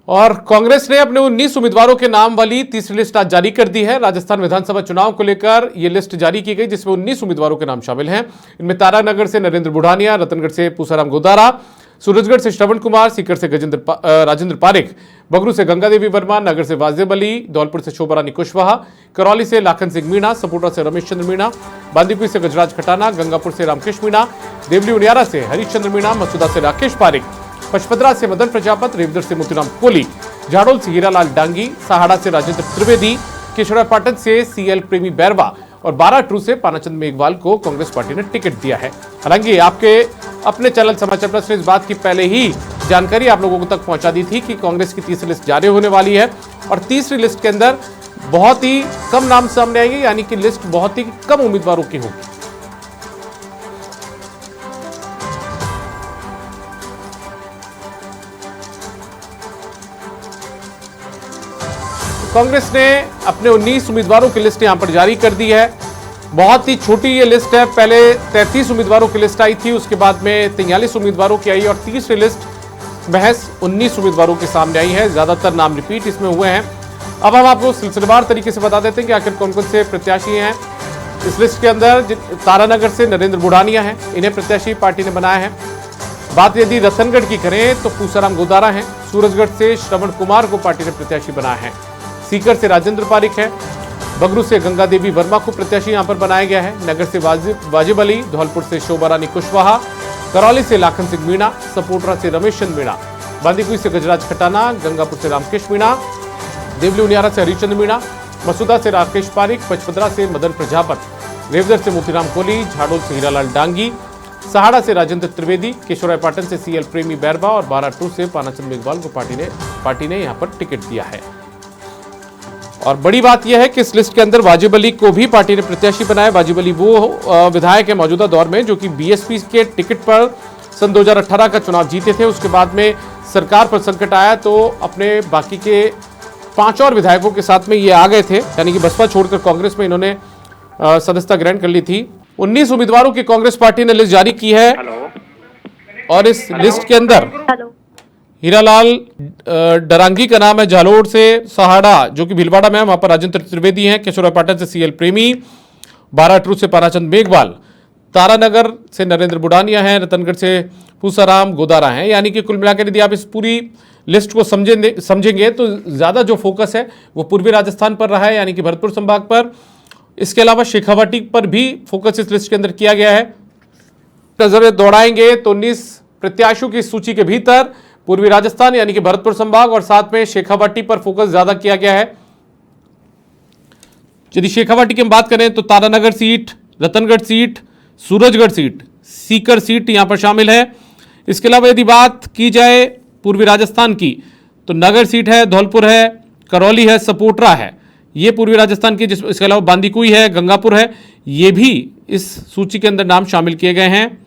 और कांग्रेस ने अपने 19 उम्मीदवारों के नाम वाली तीसरी लिस्ट आज जारी कर दी है। राजस्थान विधानसभा चुनाव को लेकर यह लिस्ट जारी की गई, जिसमें 19 उम्मीदवारों के नाम शामिल हैं। इनमें तारानगर से नरेंद्र बुढ़ानिया, रतनगढ़ से पूसाराम गोदारा, सूरजगढ़ से श्रवण कुमार, सीकर से राजेंद्र पारिक, बगरू से गंगा देवी वर्मा, नगर से वाजिब अली, धौलपुर से शोभा रानी कुशवाहा, करौली से लाखन सिंह मीणा, सपोटा से रमेश चंद्र मीणा, बांदीकुई से गजराज खटाना, गंगापुर से रामकृष्ण मीणा, देवली उनियारा से हरीशचंद्र मीणा, मसूदा से राकेश पारिक, पचपदरा से मदन प्रजापत, रेवदर से मोतीराम कोहली, झाड़ोल से हीरालाल डांगी, सहाड़ा से राजेंद्र त्रिवेदी, केशवरायपाटन से सीएल प्रेमी बैरवा और बाराटू से पानाचंद मेघवाल को कांग्रेस पार्टी ने टिकट दिया है। हालांकि आपके अपने चैनल समाचार प्लस ने इस बात की पहले ही जानकारी आप लोगों तक पहुंचा दी थी कि कांग्रेस की तीसरी लिस्ट जारी होने वाली है और तीसरी लिस्ट के अंदर बहुत ही कम नाम सामने आएंगे, यानी कि लिस्ट बहुत ही कम उम्मीदवारों की होगी। कांग्रेस ने अपने 19 उम्मीदवारों की लिस्ट यहां पर जारी कर दी है। बहुत ही छोटी ये लिस्ट है। पहले 33 उम्मीदवारों की लिस्ट आई थी, उसके बाद में 43 उम्मीदवारों की आई और तीसरी लिस्ट महज 19 उम्मीदवारों के सामने आई है। ज्यादातर नाम रिपीट इसमें हुए हैं। अब हम आपको सिलसिलेवार तरीके से बता देते हैं कि आखिर कौन कौन से प्रत्याशी हैं इस लिस्ट के अंदर। तारानगर से नरेंद्र बुढ़ानिया हैं, इन्हें प्रत्याशी पार्टी ने बनाया है। बात यदि रतनगढ़ की करें तो पूसाराम गोदारा हैं। सूरजगढ़ से श्रवण कुमार को पार्टी ने प्रत्याशी बनाया है। सीकर से राजेंद्र पारिक है। बगरू से गंगा देवी वर्मा को प्रत्याशी यहां पर बनाया गया है। नगर से वाजिब अली, धौलपुर से शोभा रानी कुशवाहा, करौली से लाखन सिंह मीणा, सपोटरा से रमेश चंद्र मीणा, बांदीकुई से गजराज खटाना, गंगापुर से रामकृष्ण मीणा, देवली उनियारा से हरिचंद्र मीणा, मसूदा से राकेश पारिक, पचपदरा से मदन प्रजापत, रेवदर से मोतीराम कोहली, झाड़ोल से हीरालाल डांगी, सहाड़ा से राजेंद्र त्रिवेदी, केशवरायपाटन से सीएल प्रेमी बैरवा और बाराटू से पानाचंद मेघवाल को पार्टी ने यहां पर टिकट दिया है। और बड़ी बात यह है कि इस लिस्ट के अंदर वाजिब अली को भी पार्टी ने प्रत्याशी बनाया। वाजिब अली वो विधायक है मौजूदा दौर में जो कि बीएसपी के टिकट पर सन 2018 का चुनाव जीते थे। उसके बाद में सरकार पर संकट आया तो अपने बाकी के 5 और विधायकों के साथ में ये आ गए थे, यानी कि बसपा छोड़कर कांग्रेस में इन्होंने सदस्यता ग्रहण कर ली थी। 19 उम्मीदवारों की कांग्रेस पार्टी ने लिस्ट जारी की है और इस लिस्ट के अंदर हीरालाल डरांगी का नाम है। झालोड़ से सहाड़ा जो कि भीलवाड़ा में है, वहां पर राजेंद्र त्रिवेदी हैं। केशवरायपाटन से सीएल प्रेमी, बाराटू से पानाचंद मेघवाल, तारानगर से नरेंद्र बुढ़ानिया हैं, रतनगढ़ से पूसाराम गोदारा हैं। यानी कि कुल मिलाकर यदि आप इस पूरी लिस्ट को समझेंगे तो ज्यादा जो फोकस है वो पूर्वी राजस्थान पर रहा है, यानी कि भरतपुर संभाग पर। इसके अलावा शेखावाटी पर भी फोकस इस लिस्ट के अंदर किया गया है। नजर दौड़ाएंगे तो 19 प्रत्याशियों की सूची के भीतर पूर्वी राजस्थान यानी कि भरतपुर संभाग और साथ में शेखावाटी पर फोकस ज्यादा किया गया है। यदि शेखावाटी की हम बात करें तो Taranagar seat, Ratangarh seat, Surajgarh seat, Sikar seat यहां पर शामिल है। इसके अलावा यदि बात की जाए पूर्वी राजस्थान की तो नगर सीट है, धौलपुर है, करौली है, सपोटरा है, ये पूर्वी राजस्थान की। इसके अलावा बांदीकुई है, गंगापुर है, ये भी इस सूची के अंदर नाम शामिल किए गए हैं।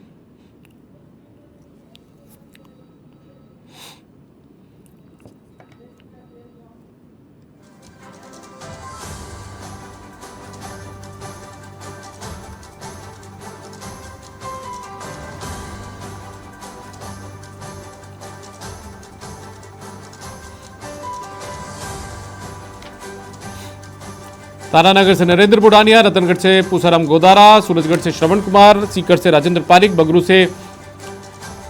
तारानगर से नरेंद्र बुढ़ानिया, रतनगढ़ से पूसाराम गोदारा, सूरजगढ़ से श्रवण कुमार, सीकर से राजेंद्र पारिक, बगरू से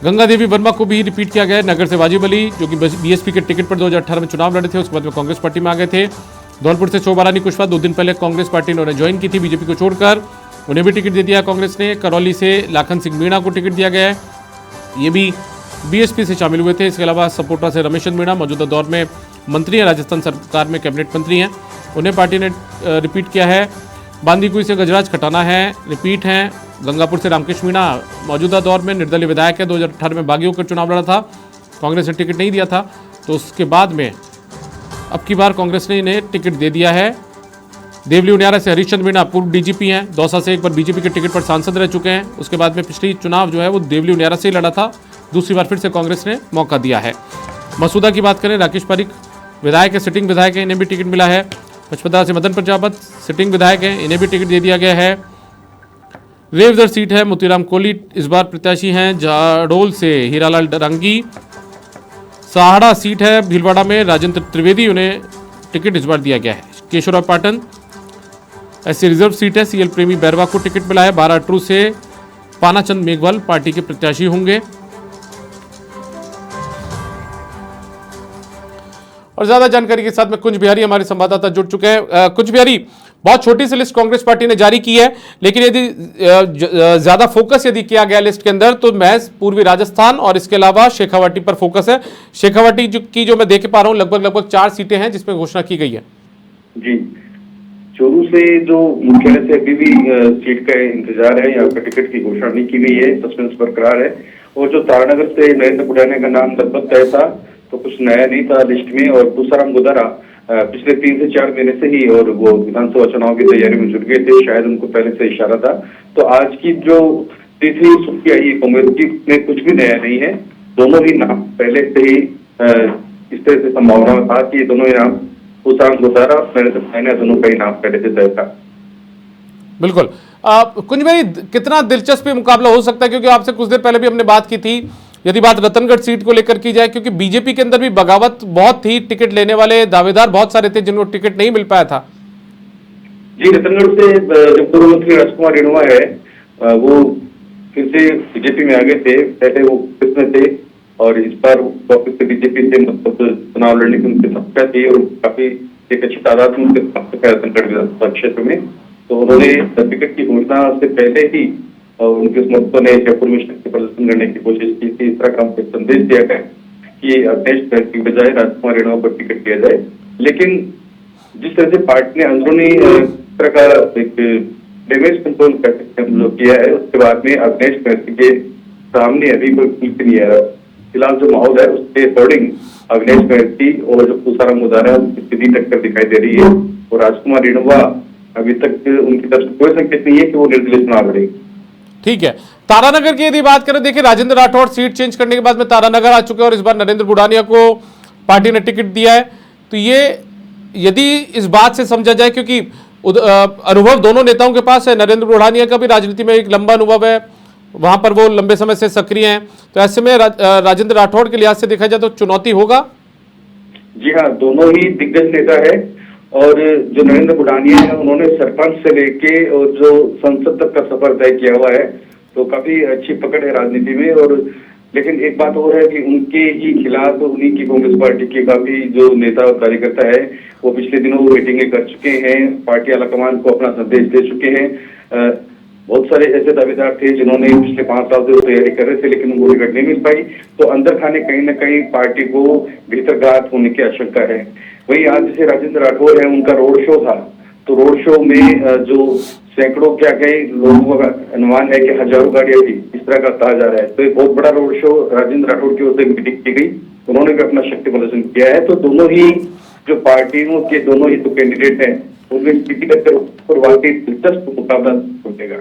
गंगा देवी वर्मा को भी रिपीट किया गया है। नगर से वाजिब अली जो कि बीएसपी के टिकट पर 2018 में चुनाव लड़े थे, उसके बाद में कांग्रेस पार्टी में आ गए थे। धौलपुर से शोभा रानी कुशवाहा 2 दिन पहले कांग्रेस पार्टी ने उन्हें ज्वाइन की थी बीजेपी को छोड़कर, उन्हें भी टिकट दे दिया कांग्रेस ने। करौली से लाखन सिंह मीणा को टिकट दिया गया है, ये भी बीएसपी से शामिल हुए थे। इसके अलावा सपोटा से रमेश चंद्र मीणा मौजूदा दौर में मंत्री हैं, राजस्थान सरकार में कैबिनेट मंत्री हैं, उन्हें पार्टी ने रिपीट किया है। बांदीकुई से गजराज खटाना है, रिपीट हैं। गंगापुर से रामकृष्ण मीणा मौजूदा दौर में निर्दलीय विधायक है, 2018 में बागी होकर चुनाव लड़ा था, कांग्रेस ने टिकट नहीं दिया था, तो उसके बाद में अब की बार कांग्रेस ने इन्हें टिकट दे दिया है। देवली उनियारा से हरीशचंद्र मीणा पूर्व डीजीपी हैं, दौसा से एक बार बीजेपी के टिकट पर सांसद रह चुके हैं, उसके बाद में पिछली चुनाव जो है वो देवली उनियारा से ही लड़ा था, दूसरी बार फिर से कांग्रेस ने मौका दिया है। मसूदा की बात करें, राकेश पारिक विधायक है, सिटिंग विधायक है, इन्हें भी टिकट मिला है। पचपदरा से मदन प्रजापत सिटिंग विधायक हैं, इन्हें भी टिकट दे दिया गया है। रेवदर सीट है, मोतीराम कोहली इस बार प्रत्याशी हैं। झाड़ोल से हीरालाल डरांगी, सहाड़ा सीट है भीलवाड़ा में, राजेंद्र त्रिवेदी उन्हें टिकट इस बार दिया गया है। केशवराव पाटन ऐसी रिजर्व सीट है, सीएल प्रेमी बैरवा को टिकट मिला है। बाराट्रू से पानाचंद मेघवाल पार्टी के प्रत्याशी होंगे। और ज्यादा जानकारी के साथ में कुंज बिहारी हमारे संवाददाता जुड़ चुके हैं। कुंज बिहारी, बहुत छोटी सी लिस्ट कांग्रेस पार्टी ने जारी की है, लेकिन यदि ज्यादा फोकस यदि किया गया लिस्ट के अंदर तो महज पूर्वी राजस्थान और इसके अलावा शेखावाटी पर फोकस है। शेखावाटी जो मैं देख पा रहा हूं लगभग 4 सीटें हैं जिसमें घोषणा की गई है। जी, चूरू से जो मुख्यालय से अभी भी सीट का इंतजार है, यहाँ पर टिकट की घोषणा नहीं की गई है, सस्पेंस बरकरार है। और जो तारानगर से नरेंद्र बुढ़ाने का नाम लगभग तय था, तो कुछ नया नहीं था लिस्ट में। और तुसाराम गोदारा पिछले 3 से 4 महीने से ही और वो विधानसभा चुनाव की तैयारी में जुट गए थे, शायद उनको पहले से इशारा था। तो आज की जो तीसरी सुर्खी आई है कांग्रेस की, में कुछ भी नया नहीं है। दोनों ही नाम पहले से ही इस तरह से संभावना था कि दोनों ही नाम तुसाराम गोदारा दोनों का ही नाम पहले से तय था। बिल्कुल। कुंज भाई, कितना दिलचस्प मुकाबला हो सकता है, क्योंकि आपसे कुछ देर पहले भी हमने बात की थी, यदि बात रतनगढ़ सीट को लेकर की जाए, क्योंकि बीजेपी के अंदर भी बगावत बहुत थी, टिकट लेने वाले दावेदार बहुत सारे थे जिनको टिकट नहीं मिल पाया था। जी, रतनगढ़ से जो पूर्व मंत्री राजकुमार रेणुआ है वो फिर से बीजेपी में आ गए थे। पहले वो किसमें थे और इस बार वापस से बीजेपी से मतलब चुनाव लड़ने की उनकी सत्ता थी और काफी एक अच्छी तादाद में उनके रतनगढ़ विधानसभा क्षेत्र में। तो उन्होंने टिकट की घोषणा से पहले ही उनके समर्थकों ने जयपुर में शक्ति प्रदर्शन करने की कोशिश की थी। इस तरह का हमको संदेश दिया गया कि अवधेश की बजाय राजकुमार रेणुआ को टिकट दिया जाए। लेकिन जिस तरह से पार्टी ने अंदरूनी तरह का एक डेमेज कंट्रोल किया है, उसके बाद में अवधेश के सामने अभी कोई कुछ नहीं है। फिलहाल जो माहौल है उसके अकॉर्डिंग अवधेश बैनर्जी और जो तुसाराम गोदारा है उनकी सीधी टक्कर दिखाई दे रही है। और राजकुमार रेणुआ अभी तक उनकी तरफ से कोई संकेत नहीं है कि वो निर्दलीय चुनाव लड़ेगी। ठीक है, तारानगर की यदि बात करें, देखिए राजेंद्र राठौड़ सीट चेंज करने के बाद में तारानगर आ चुके हैं और इस बार नरेंद्र बुढ़ानिया को पार्टी ने टिकट दिया है। तो ये यदि इस बात से समझा जाए, क्योंकि अनुभव दोनों नेताओं के पास है, नरेंद्र बुढ़ानिया का भी राजनीति में एक लंबा अनुभव है, वहां पर वो लंबे समय से सक्रिय हैं, तो ऐसे में राजेंद्र राठौड़ के लिहाज से देखा जाए तो चुनौती होगा। जी हाँ, दोनों ही दिग्गज नेता है। और जो नरेंद्र बुढ़ानिया है उन्होंने सरपंच से लेके और जो संसद तक का सफर तय किया हुआ है, तो काफी अच्छी पकड़ है राजनीति में। और लेकिन एक बात और है कि उनके ही खिलाफ उन्हीं की कांग्रेस पार्टी के काफी जो नेता और कार्यकर्ता है वो पिछले दिनों मीटिंगें कर चुके हैं, पार्टी आलाकमान को अपना संदेश दे चुके हैं। बहुत सारे ऐसे दावेदार थे जिन्होंने पिछले 5 साल से तैयारी कर रहे थे लेकिन उनको टिकट नहीं मिल पाई। तो अंदर खाने कहीं न कहीं पार्टी को भीतरघात होने की आशंका है। वही आज जैसे राजेंद्र राठौड़ है, उनका रोड शो था, तो रोड शो में जो सैकड़ों क्या कई लोगों का अनुमान है कि हजारों गाड़ियां थी, इस तरह का कहा जा रहा है। तो एक बहुत बड़ा रोड शो राजेंद्र राठौड़ की ओर से मीटिंग की गई, उन्होंने भी अपना शक्ति प्रदर्शन किया है। तो दोनों ही जो पार्टियों के दोनों ही तो कैंडिडेट हैं उनमें सीधी टक्कर और वाकई दिलचस्प मुकाबला होगा।